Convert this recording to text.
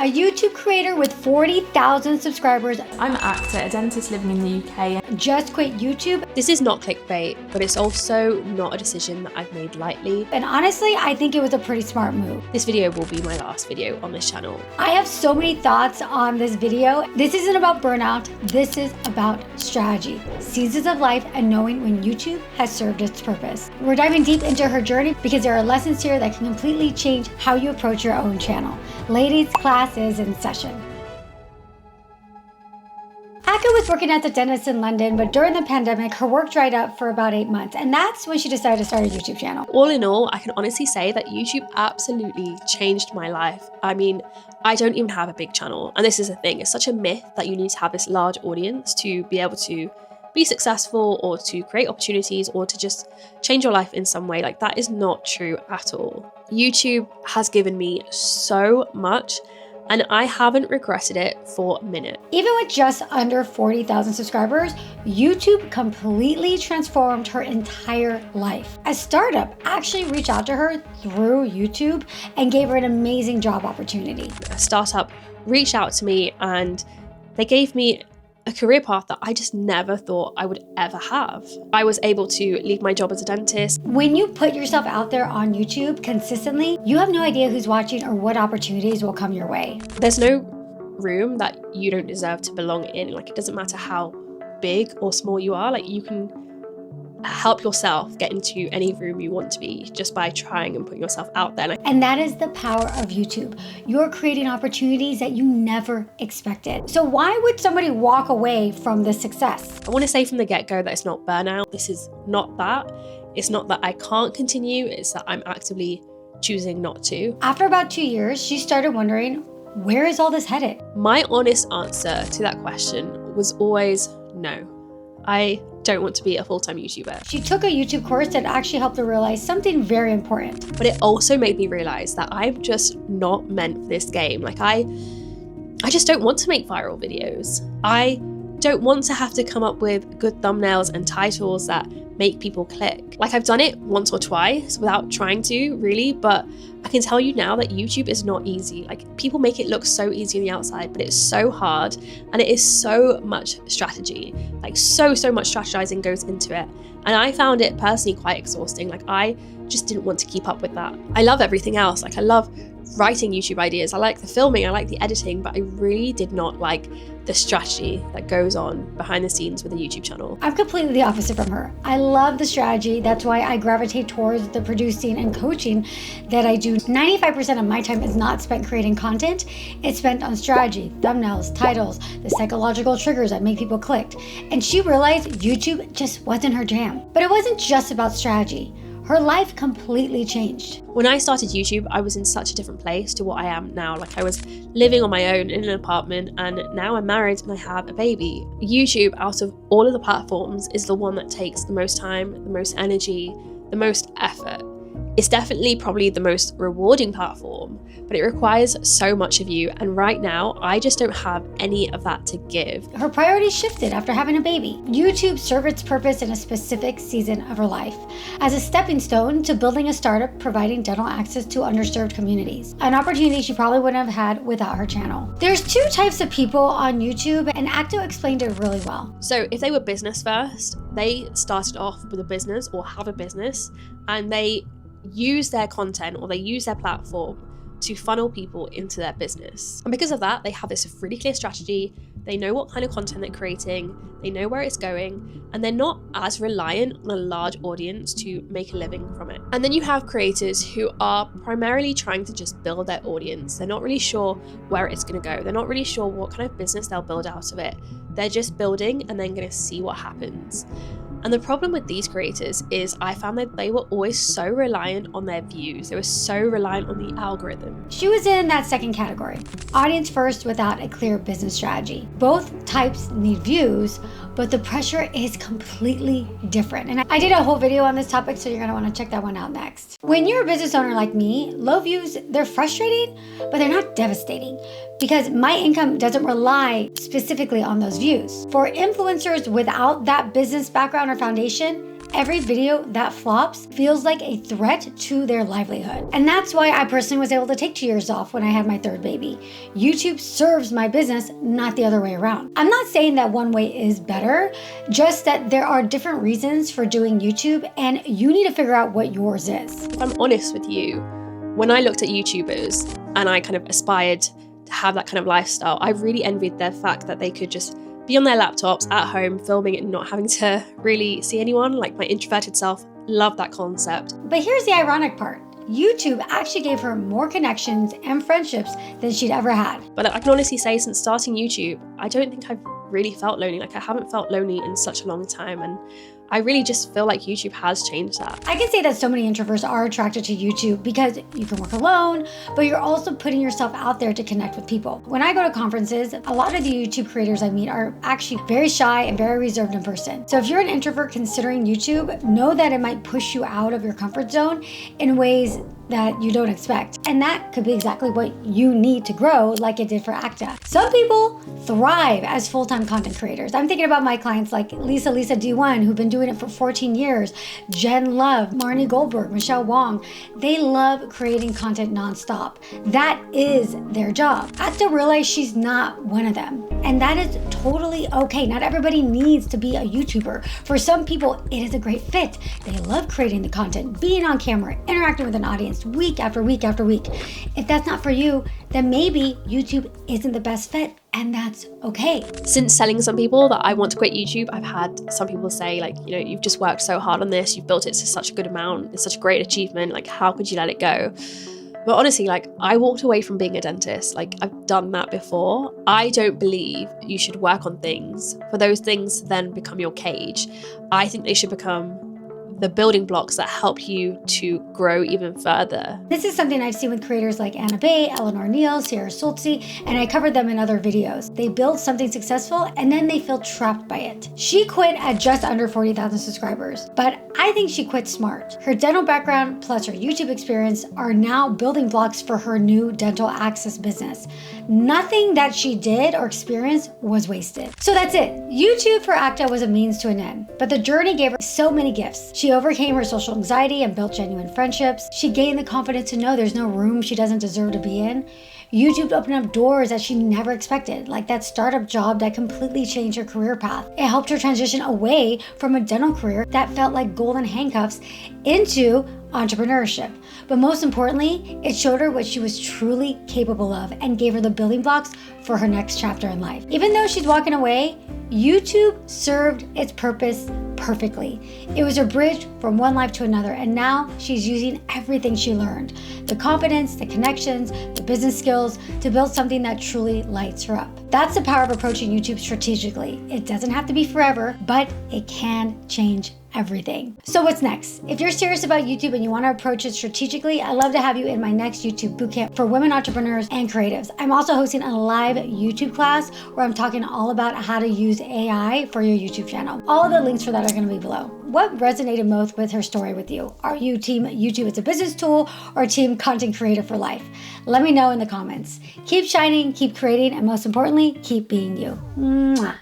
a YouTube creator with 40,000 subscribers. I'm Atka, a dentist living in the UK. Just quit YouTube. This is not clickbait, but it's also not a decision that I've made lightly. And honestly, I think it was a pretty smart move. This video will be my last video on this channel. I have so many thoughts on this video. This isn't about burnout. This is about strategy, seasons of life, and knowing when YouTube has served its purpose. We're diving deep into her journey because there are lessons here that can completely change how you approach your own channel. Ladies, class is in session. Atka was working as a dentist in London, but during the pandemic, her work dried up for about 8 months, and that's when she decided to start a YouTube channel. All in all, I can honestly say that YouTube absolutely changed my life. I mean, I don't even have a big channel, and this is the thing, it's such a myth that you need to have this large audience to be able to be successful or to create opportunities or to just change your life in some way. Like, that is not true at all. YouTube has given me so much, and I haven't regretted it for a minute. Even with just under 40,000 subscribers, YouTube completely transformed her entire life. A startup actually reached out to her through YouTube and gave her an amazing job opportunity. A startup reached out to me and they gave me a career path that I just never thought I would ever have. I was able to leave my job as a dentist. When you put yourself out there on YouTube consistently, you have no idea who's watching or what opportunities will come your way. There's no room that you don't deserve to belong in. Like, it doesn't matter how big or small you are, like, you can help yourself get into any room you want to be just by trying and putting yourself out there. And that is the power of YouTube. You're creating opportunities that you never expected. So why would somebody walk away from this success? I want to say from the get-go that it's not burnout. This is not that. It's not that I can't continue. It's that I'm actively choosing not to. After about 2 years, she started wondering, where is all this headed? My honest answer to that question was always no. I don't want to be a full-time YouTuber. She took a YouTube course that actually helped her realize something very important. But it also made me realize that I'm just not meant for this game. Like, I just don't want to make viral videos. I don't want to have to come up with good thumbnails and titles that make people click. Like, I've done it once or twice without trying to, really, but I can tell you now that YouTube is not easy. Like, people make it look so easy on the outside, but it's so hard, and it is so much strategy. Like, so much strategizing goes into it. And I found it personally quite exhausting. Like, I just didn't want to keep up with that. I love everything else. Like, I love writing YouTube ideas. I like the filming, I like the editing, but I really did not like the strategy that goes on behind the scenes with a YouTube channel. I'm completely the opposite from her. I love the strategy. That's why I gravitate towards the producing and coaching that I do. 95% of my time is not spent creating content. It's spent on strategy, thumbnails, titles, the psychological triggers that make people click. And she realized YouTube just wasn't her jam. But it wasn't just about strategy. Her life completely changed. When I started YouTube, I was in such a different place to what I am now. Like, I was living on my own in an apartment, and now I'm married and I have a baby. YouTube, out of all of the platforms, is the one that takes the most time, the most energy, the most effort. It's definitely probably the most rewarding platform, but it requires so much of you. And right now, I just don't have any of that to give. Her priorities shifted after having a baby. YouTube served its purpose in a specific season of her life as a stepping stone to building a startup providing dental access to underserved communities, an opportunity she probably wouldn't have had without her channel. There's two types of people on YouTube, and Atka explained it really well. So if they were business first, they started off with a business or have a business, and they use their content or they use their platform to funnel people into their business. And because of that, they have this really clear strategy. They know what kind of content they're creating, they know where it's going, and they're not as reliant on a large audience to make a living from it. And then you have creators who are primarily trying to just build their audience. They're not really sure where it's going to go. They're not really sure what kind of business they'll build out of it. They're just building and then going to see what happens. And the problem with these creators is I found that they were always so reliant on their views. They were so reliant on the algorithm. She was in that second category, audience first without a clear business strategy. Both types need views, but the pressure is completely different. And I did a whole video on this topic, so you're gonna wanna check that one out next. When you're a business owner like me, low views, they're frustrating, but they're not devastating because my income doesn't rely specifically on those views. For influencers without that business background or foundation, every video that flops feels like a threat to their livelihood. And that's why I personally was able to take 2 years off when I had my third baby. YouTube serves my business, not the other way around. I'm not saying that one way is better, just that there are different reasons for doing YouTube and you need to figure out what yours is. If I'm honest with you, when I looked at YouTubers and I kind of aspired to have that kind of lifestyle, I really envied their fact that they could just be on their laptops at home filming it and not having to really see anyone. Like, my introverted self loved that concept. But here's the ironic part. YouTube actually gave her more connections and friendships than she'd ever had. But I can honestly say, since starting YouTube, I don't think I've really felt lonely. Like, I haven't felt lonely in such a long time, and I really just feel like YouTube has changed that. I can say that so many introverts are attracted to YouTube because you can work alone, but you're also putting yourself out there to connect with people. When I go to conferences, a lot of the YouTube creators I meet are actually very shy and very reserved in person. So if you're an introvert considering YouTube, know that it might push you out of your comfort zone in ways that you don't expect. And that could be exactly what you need to grow, like it did for Atka. Some people thrive as full-time content creators. I'm thinking about my clients like Lisa D1, who've been doing it for 14 years, Jen Love, Marnie Goldberg, Michelle Wong. They love creating content nonstop. That is their job. Atka realized she's not one of them. And that is totally okay. Not everybody needs to be a YouTuber. For some people, it is a great fit. They love creating the content, being on camera, interacting with an audience week after week after week. If that's not for you, then maybe YouTube isn't the best fit, and that's okay. Since telling some people that I want to quit YouTube, I've had some people say, like, you know, you've just worked so hard on this, you've built it to such a good amount, it's such a great achievement, like, how could you let it go? But honestly, like, I walked away from being a dentist. Like, I've done that before. I don't believe you should work on things for those things to then become your cage. I think they should become the building blocks that help you to grow even further. This is something I've seen with creators like Anna Bay, Eleanor Neal, Sierra Soltzi, and I covered them in other videos. They build something successful and then they feel trapped by it. She quit at just under 40,000 subscribers, but I think she quit smart. Her dental background plus her YouTube experience are now building blocks for her new dental access business. Nothing that she did or experienced was wasted. So that's it. YouTube for Atka was a means to an end, but the journey gave her so many gifts. She overcame her social anxiety and built genuine friendships. She gained the confidence to know there's no room she doesn't deserve to be in. YouTube opened up doors that she never expected, like that startup job that completely changed her career path. It helped her transition away from a dental career that felt like golden handcuffs into entrepreneurship. But most importantly, it showed her what she was truly capable of and gave her the building blocks for her next chapter in life. Even though she's walking away, YouTube served its purpose perfectly. It was a bridge from one life to another, and now she's using everything she learned, the confidence, the connections, the business skills, to build something that truly lights her up. That's the power of approaching YouTube strategically. It doesn't have to be forever, but it can change everything. So what's next? If you're serious about YouTube and you want to approach it strategically, I'd love to have you in my next YouTube bootcamp for women entrepreneurs and creatives. I'm also hosting a live YouTube class where I'm talking all about how to use AI for your YouTube channel. All of the links for that are going to be below. What resonated most with her story with you? Are you team YouTube as a business tool or team content creator for life? Let me know in the comments. Keep shining, keep creating, and most importantly, keep being you. Mwah.